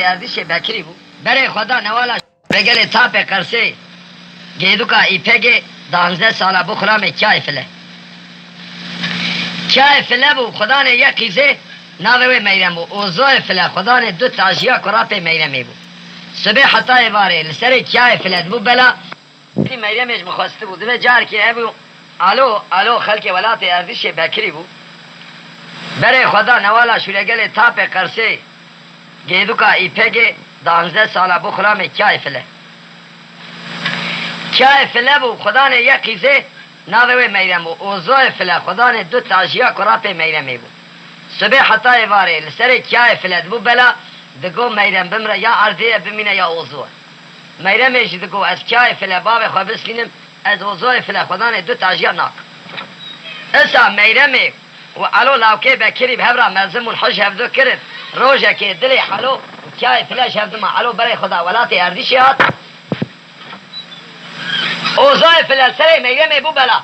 ارزش بکری بود برای خدا نوالا بگل تاپ قرصه گیدو که ای پگه 12 ساله بخورم چای فله چای فله بود خدا نه یک قیزه ناوه میرم بود اوزای فله خدا نه 2 تاجیا کراپ میرمی بود صبح حتی باره لسر چای فله بود بلا میرمش مخواسته بود و جار که ابو الو خلق ولات ارزش بکری بود برای خدا نوالا شورگل تاپ قرصه گیدو که ای پگه 12 ساله بخورم چای فله بود خدا نه یک قیزه ناوه میرم بود اوزای فله خدا نه 2 تاجیا کراپ میرمی بود صبح حتی باره لسر چای فله بود بلا دگو میرم بمره یا عرضه بمینه یا اوزوه میرمش دگو از چای فله باب خواه بسکینم از اوزای فله خدا نه 2 تاجیا ناک اسا میرمه و علو لاوکه بکری به هبرا ملزم الحج هفدو کرد روژه که دلی حلو چای فلش هفدو ما علو برای خدا ولات اردیشی هات اوزای فلل سره میرم بو بلا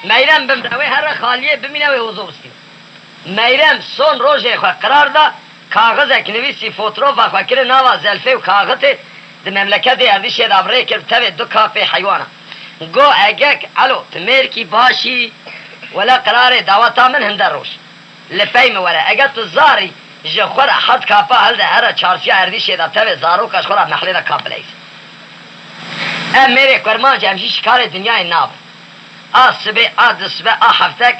میرم بمروی هر خالیه بمینه و اوزو بستیم میرم سون روژه خواه قرار دا کاغذ اکنویسی فوتروفا خواه کرد ناوا زلفه و کاغذ ده مملکت اردیشی دا برای کرد تاوی 2 کافه حیوانا گو اگک علو تمیرکی باشی ولا قرار دعوتا من هندر روش لفایم ولا اگر تو زاری جخور حد کافا هل ده هر 4 اردیشی دا تاوی زارو کش خورا محلی دا کافلیس میره کرمان جمشی شکار دنیای ناب صبح صبح هفتک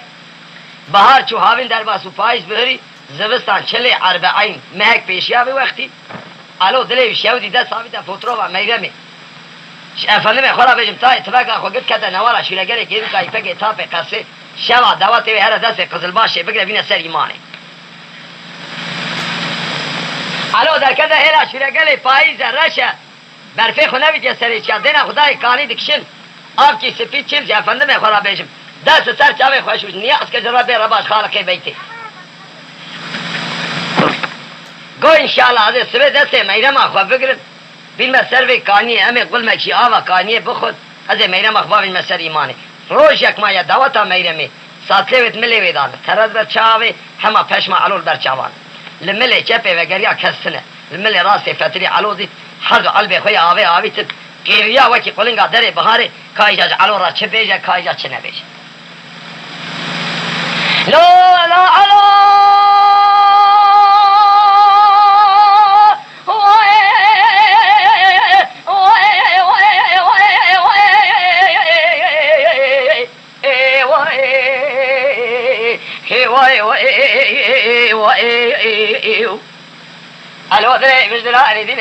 بهار چو هاوین در باسو پاییز بهری زوستان چلی 40 مهک پیشیا به وقتی الو دلی شودی ده ثابت فوترو و میرمی افندم خورا بجم تا اتفاق خو گفت کده نوالا شیرگره گیرو کای پگه تاپ قصه شوا دعوت وی هر دست قزل باشه بگره بینه سر ایمانه الو در کده هلا شیرگره پاییز رشه برفه خو نوید سری چا دینا خدای کانی دکشن آب کی سپید چیم جا افندم خورا بجم دست سر چاوه خوشوش نیاز که جرابه رباش خالقه بیتی گو انشاءالله از سبه دست میرم آخوا بگرد بین مسر به کانی همه قل مچی آوا کانی بخود از میرم آخوا بین مسر ایمانه روش یک مایه دواتا میرمی ساتلویت ملی ویدانه ترد بر چاوه همه پشم علول بر چاوان لملی چپه و گریا کستنه لملی راست فتری علو دید هر دو قلب خوی آوی تد گریا وکی قلنگا در بهاره کایجاج علو را چه بیجه کایجا چه نبیجه لا علو الو دري مجدراني دين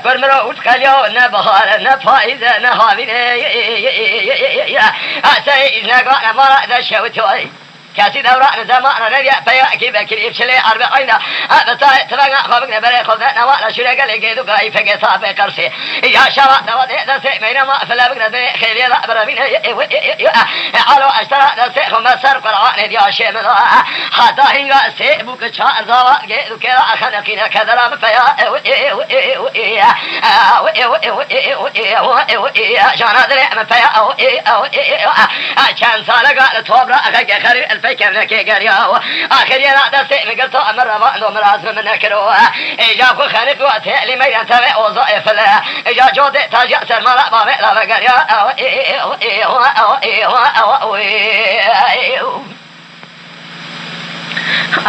كرمرو وتخليو نبهار نفايدة نهابين سيد نقانا مرا ذا شوتوي كاسي دوران زمان نبيع فياكي بكري بشلي 40 بتاي تبغى خبرنا بري خذنا نوالا شو قال لي قيدو قاي فقي صاب قرصي يا شباب نودي دسي مين ما فلا بقنا دي خير لا بربين علو اشترى دسي خم سر قران يا شيم حتى هنگا سي بوك چار زوا قيدو كلا خنقينا كذا فيا جانا دري من فيا كان سال قال توبرا خري الفكر لك قريا اخر يا دسي مقلت امر ما مرازم من كرو اجا خو خريف وتلي ما ينتبه وظائف لا اجا جود تاج سر ما لا لا قريا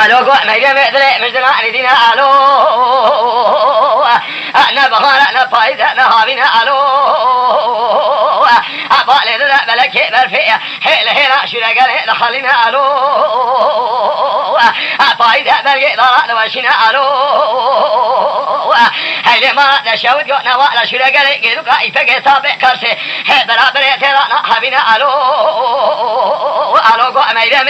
الو قو ميدان مدري مجدنا علينا الو انا بغانا انا فايده انا هابينا الو بالي ذا بلك برفيه هلا شو قال لخلينا الو فايده بلك ضرا واشنا الو هل ما نشود قنا ولا شو قال قالوا كاي فقه سابق كرسي برابر ترى هابينا الو قو ميدان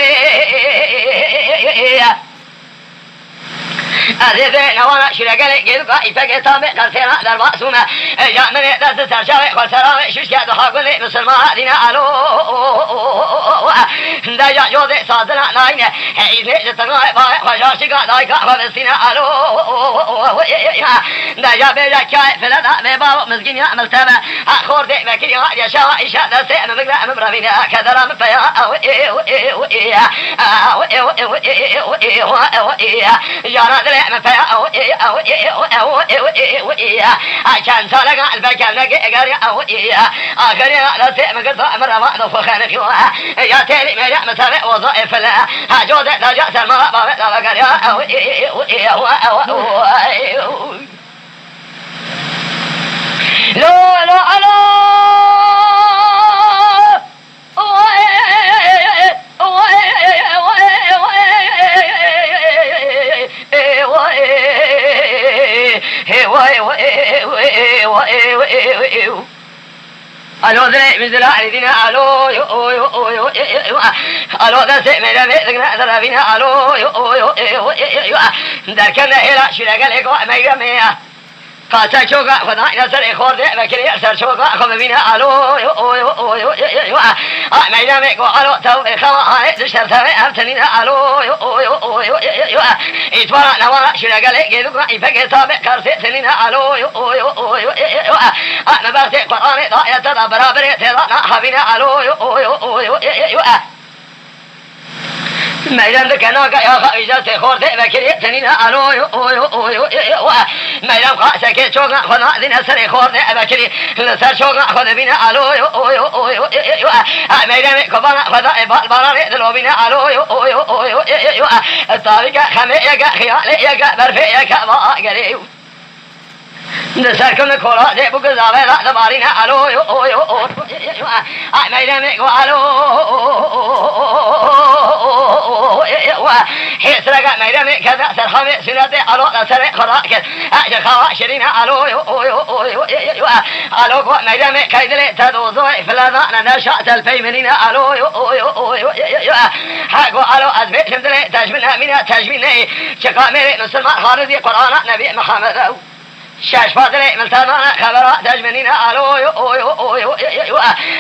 عزیزه نوانا شرگل گیل کا ایفق تام قرسنا در معصومه یا من دست سرشاوه خسرا شش که دو حقل مسلمان دین الو دایا جود سازنا ناینه ایزه تنگای با خشاشی کا دایکا فلسطین الو دایا بیا کای فلدا به با مسکین یا ملتبه خورد وکیل یا شوا ایشا دست امبرا امبرا کدرام فیا یا دلع مفيا عشان سالك البكر نقاري آخر لا سيما قطع مرة ما نفخنك يا تالي ما يعمل سابق وظائف لا جوز تجاس المرأة بقر لا لا لا الو ذي مثل عيدنا الو الو ذا سمع بيتنا ذربنا الو ذكرنا الى شرق لك ما يميا قاتا شوقا خدنا نسر خورد بكري سر شوقا خم بينا الو ما يمك الو تو خوا تشر ثوي ابتنينا الو اتورا نوا شرق لك يدك يفك سابق كرسينا الو انا بس قران ضايا ترى برابر ترى حبينا الو ما يلمك ناقا يا خايجة خورد بكري تنينا الو ما يلم قاسك شوقا خذ ذنا سر خورد بكري سر شوقا خذ بنا الو ما يلمك بنا خذ بالبرا ذلو بنا الو الطريق خميك خيالك برفيك ما قريب نسكن كورا دي بوك زاويلا دمارينا الو ما يلمك الو حسرك ما يرمي كذا سرحمي سنة ألو سرق خراك أجل خواشرين ألو ألو ما يرمي كيدلي تدوزوي فلانا نشأت الفيمنين ألو حقو ألو أزبيت شمدلي تجمنا من تجميني شقامي نسلم خارزي قرآن نبي محمد شاش فاضلي ملتانا خبرات تجمنينا ألو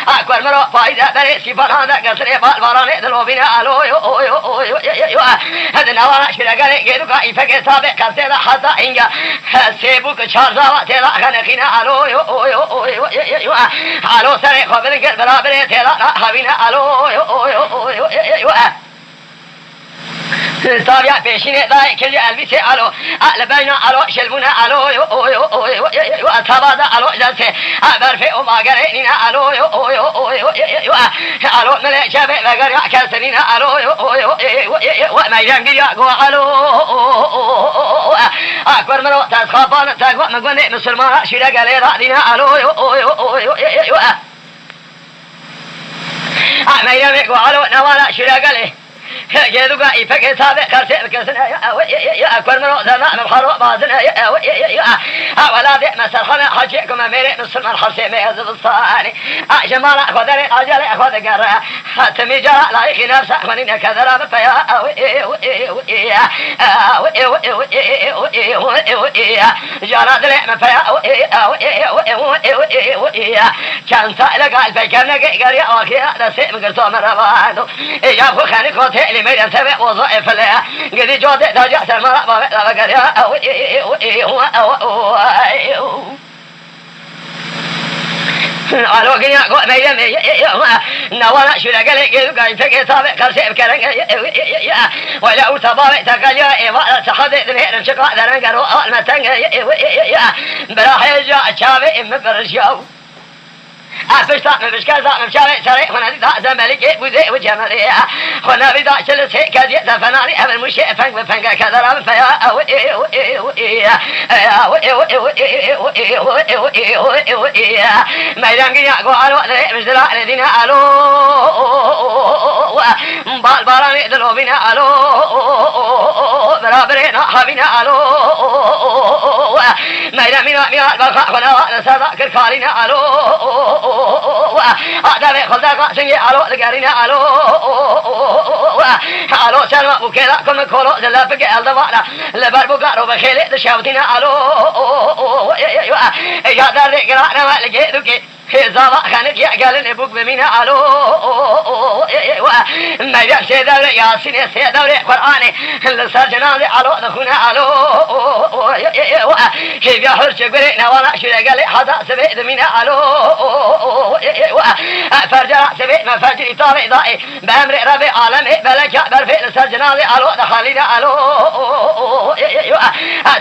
أكبر مرو فايدة بريسي فرانا قصري بالبراني دلوبينا ألو هذا نوانا شرقالي قيدوكا يفكي سابق كرسيدا حتى إنجا سيبوك شارزاوا تيلا خنقينا ألو ألو سري خبرن قد برابري تيلا حبينا ألو تابع بيشيني داي كل البيت الو لبينا الو شلبونا الو تبادا الو جلسه برفي وما قرينا الو الو ملك شبه بقر كسرنا الو وما ينقي يقو الو اكبر مرو تسخابان تقوى مقوني مسلمان شرق لي رادنا الو ما ينقي الو نوالا شرق لي جدوكا يفك سابق كرسي كسنا يا أكبر منو زمان الحرب بازنا يا ولا ذي مسرحنا حجيكم أميري مسلم الحرسي ميزب الصاني جمال أخذني أجل أخذ قرى تمي جرى لا يخي نفسه خنين كذرا بفيا جرى ذلك مفيا كان سائل قال فكرنا قريا وخيا دسي مقرطو مربانو يابخو خاني خوتي اللي ميدان تبع وظائف لها قدي جودة تجاس المرأة بقريا الو كنيا قو ميدان نوانا شرقالي قيدوكا يفكي سابق كرسي بكرن ولا أرتبابي تقليا إيوالا تحضي ذنهير الشقاء ذنن قروا المتن براحي جاء شابي إم برشاو أفشتا مفشكا زا مشاري سري خنادي دا زمالي بوزي وجمالي خنابي دا شلسي كذي زفناني أبل مشي فنق بفنق كذرا بفيا ميدان قيا قوالو ذي مجدلا الذين ألو بالباراني دلوبين ألو برابرين حبين ألو ميدان مينا البرخاء خنا نسابا كركالين ألو أدبي خلدك سنجي ألو لقارينا ألو ألو سلمى وكذا كم كولو زلابك الدوالا لبربوكا روبخيلي دشاوتنا ألو يا دار قرانا ما لقيتك زابا خانك يا قال نبوك بمينا ألو ما يبقى سيداوري ياسين سيداوري قرآني لسر جنازي ألو دخونا ألو هي حرش قري نوانا شو قال حدا سبيت من الو فرجع سبيت ما فرجي طاري ضاي بامر ربي عالمي بلك برفي سجنا لي الو دخلنا الو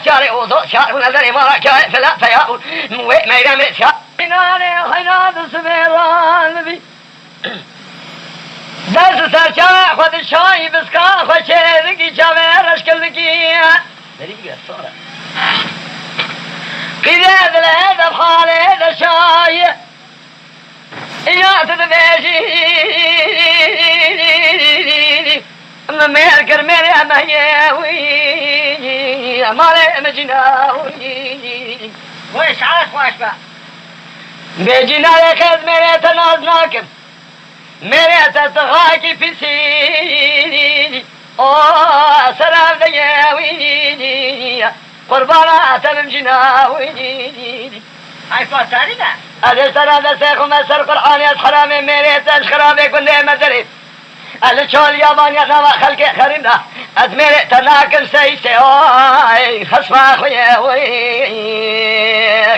شاري وضو شار ونظري مرك فلا فيا ما يرمي شار حيناد سبيران بي درس سرچا خود شای بسکا خود چهرگی چاوه رشکلگی داری بگه سارا قیده دله دفحاله دشای ایات دبیشی اما میر کر میری امهیوی امالی مجناوی ویش عاش واش با بیجنای خد میری تناز ناکم میرے تسخا کی پسی سلام دیوی قربانا تلم جناوی های فاتاری ده ادھر سرا دسے مسر قرآن حرام میرے تش خراب گندے مدری ال چول یابان یا نوا خلق خریدا از میرے تناکم سی سے اوئے خسوا خویا وی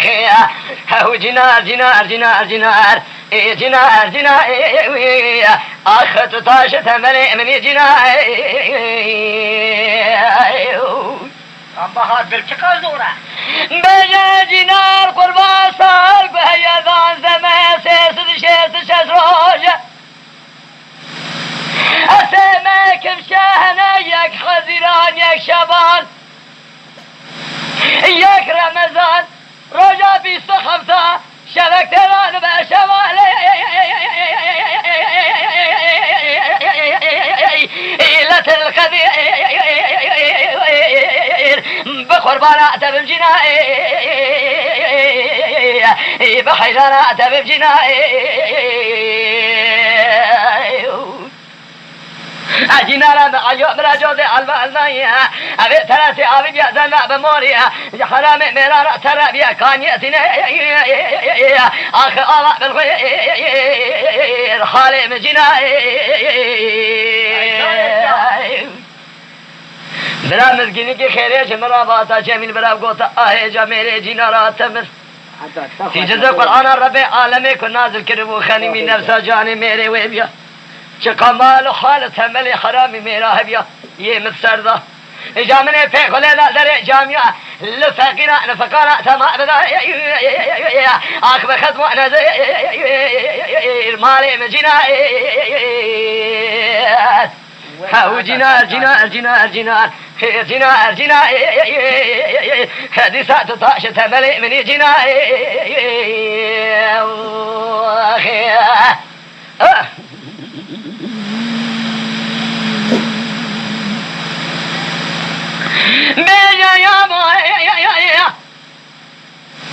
خیا هو جنار جنار جنار جنار جنار جنار آخت طاشت ملئ من جنار بهاد بالچقا زوره بجا جنار قربان سال بهيا ذان زمان سيسد شيس شس روجه أسماكم شهنا يك حزيران يك شبان يك رمضان رجا بيستخبتا شبك تران بشمال إلة الخذير بقربانا تبم جنائي بحيرانا تبم جنائي جنارا بعيو براجود البالنايا أبي ثلاثة أبي بيأذن بموريا حرام مرارا ترى بيا كان يأتينا أخ الله بالخير خالي مجنا برا مسكيني کی خیریش مرا باتا جمیل برا گوتا آه جا میرے جنارا تمس في جزء قرآن رب عالمي كن نازل كربو خاني من نفسه جاني ميري ويبيا كمال حالت ملي حرامي ميرا هبيا يمتسرده جامني في خلال دري جامعة لفقنا نفقنا تما بدا آخ بخدم أنا زي مالي مجينا هاو جنار جنار جنار جنار جنار جنار هذه ساعة طاشت ملي من جنار بيجا يا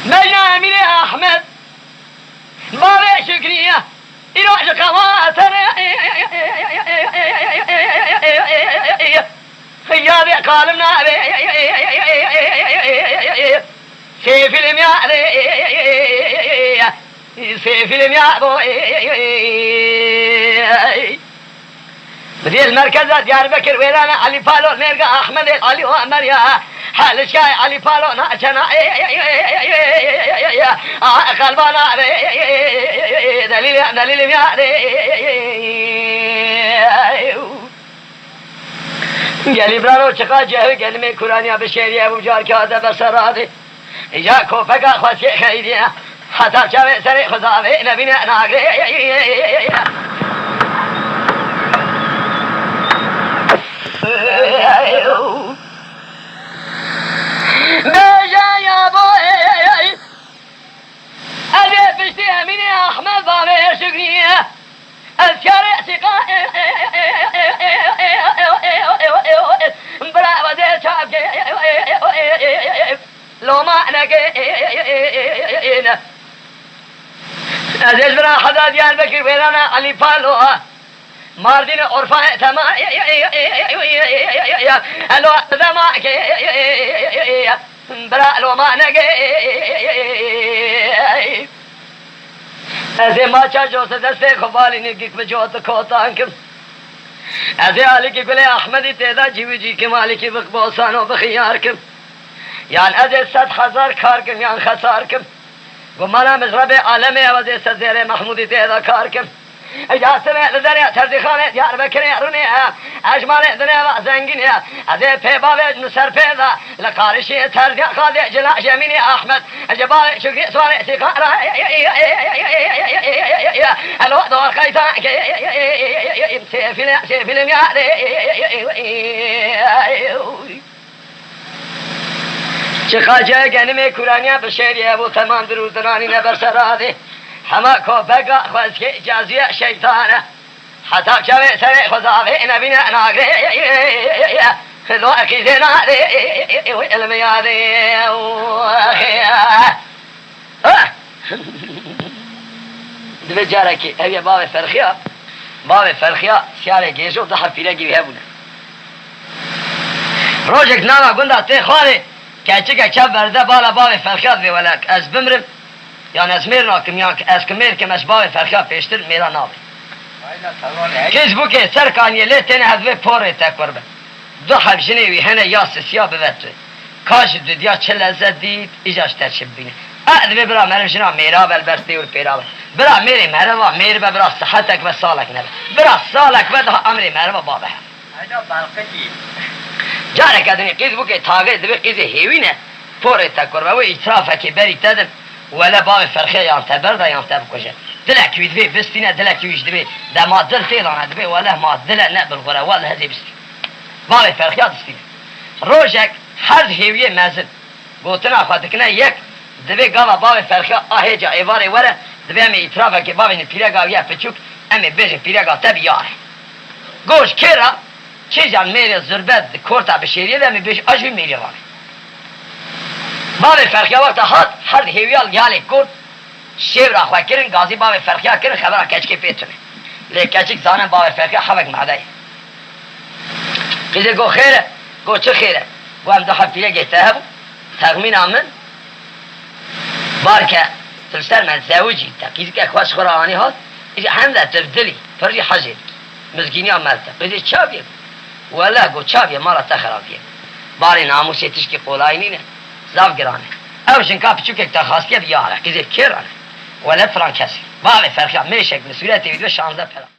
بيجا أمين أحمد بابي شكرية إروح قواتر خيابي قالمنا سيف المياه سيف المياه بدي المركز ديار بكر ويلانا علي بالو نرجع احمد علي وعمر يا حال شاي علي بالو ناچنا قلبنا دليل يا قال برانو چقا جه قال میں قرانیا بشیری ابو جار کے ادب بسراد یا کو فقا خوش خیریہ حتا چاوے سر خدا وے نبی نے ناگرے بيجا يا بوي أجي بشتي أميني أحمد بابي شكرية أذكر اعتقاء برا وزي شعب لو ما نقينا أزيز برا حدا ديان بكر ويلانا علي بالو ماردين عرفان تما الو دما برا لو ما نگه ऐसे माचा जो से दस्ते खबाली ने किक में जो तो खोता अंकम ऐसे आली की गुले अहमदी तेदा जीवी जी के मालिक वक्त बोसानो बखियार कम یان از 100,000 کار کم یان خسار کم گو منم از رب عالمی و از زیر محمودی تیدا کار کم اجاسمه لذریه ترزی خانه دیار بکنه رونه اجماله دنیا و زنگینه از پیباوه نسر پیدا لقارشی ترزی خاده جلا جمینی احمد جبال شکری سواره سیقاره الوقت والخیطان سیفیلم یاره چه خاجه گنمی کورانیا بشیریه و تمام دروزدرانی نبر سراده همه کو بگا خواست که اجازی شیطانه حتی چوه سر خزاوه نبینه ناگره خلو اقیزه ناره علم یاده دوی جاره که اوی باب فرخیا سیاره گیشو ده حفیله گیوه بونه روژک نامه گنده تی خواهی که چه برده بالا باب فرخیا دوی ولک از بمرم یا از میر ناکم یا از کمیر که مشباب فرخیا پیشتر میرا نابه کس بو که سرکانی لیتین هدوی پوره تکور به دو حبشنی وی هنه یا سسیا بوتوی کاش دو دیا چه لذت دید ایجاش ترشب بینه ادوی برا مرمشنا میرا بلبرستی و پیرا برا میری مروا میر به برا صحتک و سالک نبه برا سالک و ده امری مروا بابه اینا بلقتی جاره کدنی کس بو که تاگه دوی قیزی هیوینه پوره تکور به و اطرافه که بری تدم ولا باب فرخي يان تبرد يان تبكوجه دلك يدبي بستينا دلك يجدبي ده ما دل تيران دبي ولا ما دل نقبل غرا ولا هذي بستي باب فرخي دستي روجك هر هيويه مازن قلتنا خاطكنا يك دبي قال باب فرخي اهجا ايواري ورا دبي امي اطرافه كي باب ني بيرغا يا بچوك امي بيج بيرغا تبي يار گوش كيرا چيجان ميري زربت كورتا بشيريه ده امي بيج اجي ميري وار باب فرخیا وقت هر هیویال یالی کرد شیو را خواه کرن گازی باب فرخیا کرن خبره کچکی پیتونه لیکن کچک زانن باب فرخیا حوک معده قیزه گو خیره گو چه خیره گو هم دو حفیه گیته هبو تغمین آمن بار که تلسر من زوجی تا قیزه که خوش خورانی هات هم ده تفدلی پرجی حجید مزگینی هم ملتا قیزه چابیه ولا گو چابیه مالا تخرابیه باری ناموسی تشکی قولای نینه زاف گرانه او شنکا پچوک تا خاصیه بیاره که زیر کرانه ولی فران کسی باب فرخیا میشک مسئولیت ویدو 16 پلا